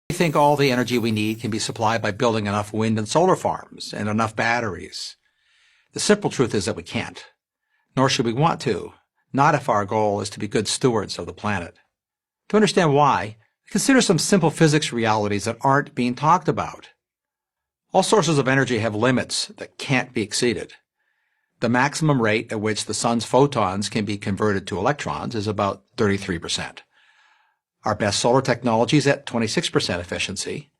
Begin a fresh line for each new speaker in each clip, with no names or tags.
We think all the energy we need can be supplied by building enough wind and solar farms and enough batteries. The simple truth is that we can't, nor should we want to, not if our goal is to be good stewards of the planet. To understand why, consider some simple physics realities that aren't being talked about. All sources of energy have limits that can't be exceeded. The maximum rate at which the sun's photons can be converted to electrons is about 33%. Our best solar technology is at 26% efficiency.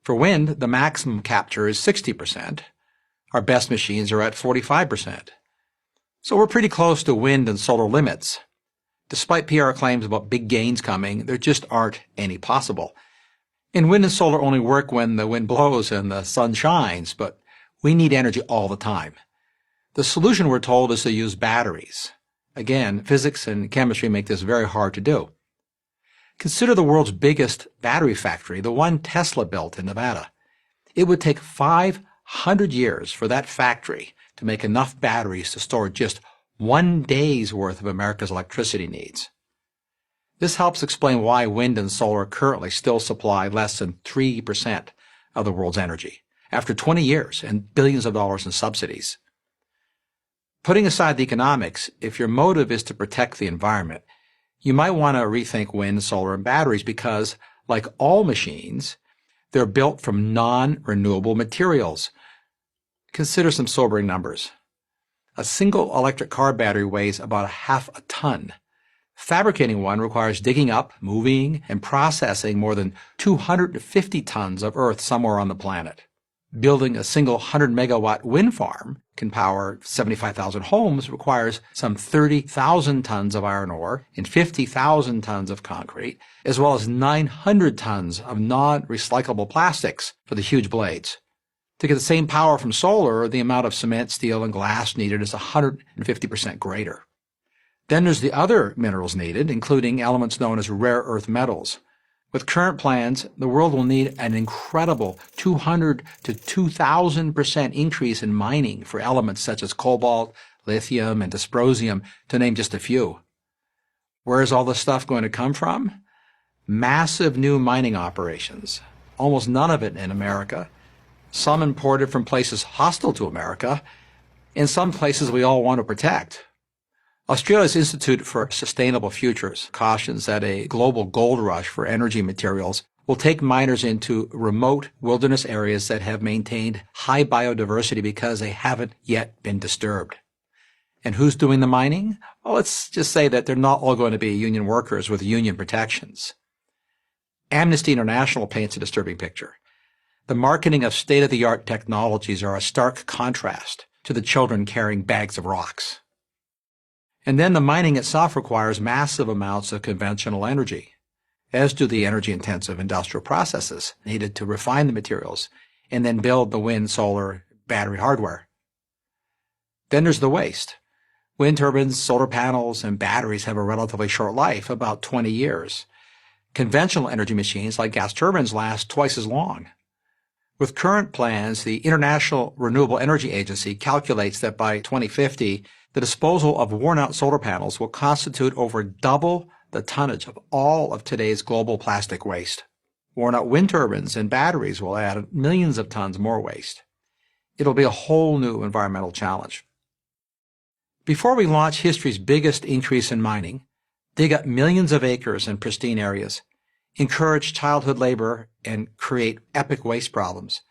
For wind, the maximum capture is 60%. Our best machines are at 45%. So we're pretty close to wind and solar limits. Despite PR claims about big gains coming, there just aren't any possible. And wind and solar only work when the wind blows and the sun shines, but we need energy all the time. The solution, we're told, is to use batteries. Again, physics and chemistry make this very hard to do. Consider the world's biggest battery factory, the one Tesla built in Nevada. It would take 500 years for that factory to make enough batteries to store just 1 day's worth of America's electricity needs. This helps explain why wind and solar currently still supply less than 3% of the world's energy, after 20 years and billions of dollars in subsidies. Putting aside the economics, if your motive is to protect the environment, you might want to rethink wind, solar, and batteries because, like all machines, they're built from non-renewable materials. Consider some sobering numbers. A single electric car battery weighs about ½ a ton. Fabricating one requires digging up, moving, and processing more than 250 tons of earth somewhere on the planet. Building a single 100-megawatt wind farm can power 75,000 homes requires some 30,000 tons of iron ore and 50,000 tons of concrete, as well as 900 tons of non-recyclable plastics for the huge blades. To get the same power from solar, the amount of cement, steel, and glass needed is 150% greater. Then there's the other minerals needed, including elements known as rare earth metals. With current plans, the world will need an incredible 200 to 2,000% increase in mining for elements such as cobalt, lithium, and dysprosium, to name just a few. Where is all this stuff going to come from? Massive new mining operations, almost none of it in America, some imported from places hostile to America, and some places we all want to protect. Australia's Institute for Sustainable Futures cautions that a global gold rush for energy materials will take miners into remote wilderness areas that have maintained high biodiversity because they haven't yet been disturbed. And who's doing the mining? Well, let's just say that they're not all going to be union workers with union protections. Amnesty International paints a disturbing picture. The marketing of state-of-the-art technologies are a stark contrast to the children carrying bags of rocks. And then the mining itself requires massive amounts of conventional energy, as do the energy-intensive industrial processes needed to refine the materials and then build the wind, solar, battery hardware. Then there's the waste. Wind turbines, solar panels, and batteries have a relatively short life, about 20 years. Conventional energy machines like gas turbines last twice as long. With current plans, the International Renewable Energy Agency calculates that by 2050, the disposal of worn-out solar panels will constitute over double the tonnage of all of today's global plastic waste. Worn-out wind turbines and batteries will add millions of tons more waste. It'll be a whole new environmental challenge. Before we launch history's biggest increase in mining, dig up millions of acres in pristine areas, encourage childhood labor, and create epic waste problems,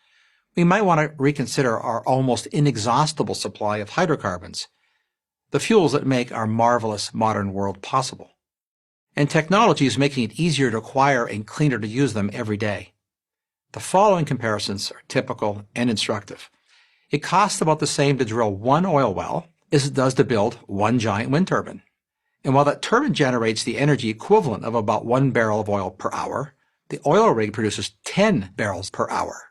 we might want to reconsider our almost inexhaustible supply of hydrocarbons, the fuels that make our marvelous modern world possible. And technology is making it easier to acquire and cleaner to use them every day. The following comparisons are typical and instructive. It costs about the same to drill one oil well as it does to build one giant wind turbine. And while that turbine generates the energy equivalent of about 1 barrel of oil per hour, the oil rig produces 10 barrels per hour.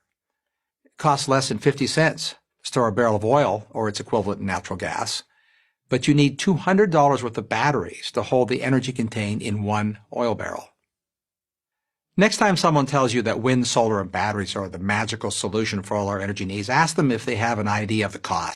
It costs less than 50 cents to store a barrel of oil or its equivalent in natural gas, but you need $200 worth of batteries to hold the energy contained in one oil barrel. Next time someone tells you that wind, solar, and batteries are the magical solution for all our energy needs, ask them if they have an idea of the cost.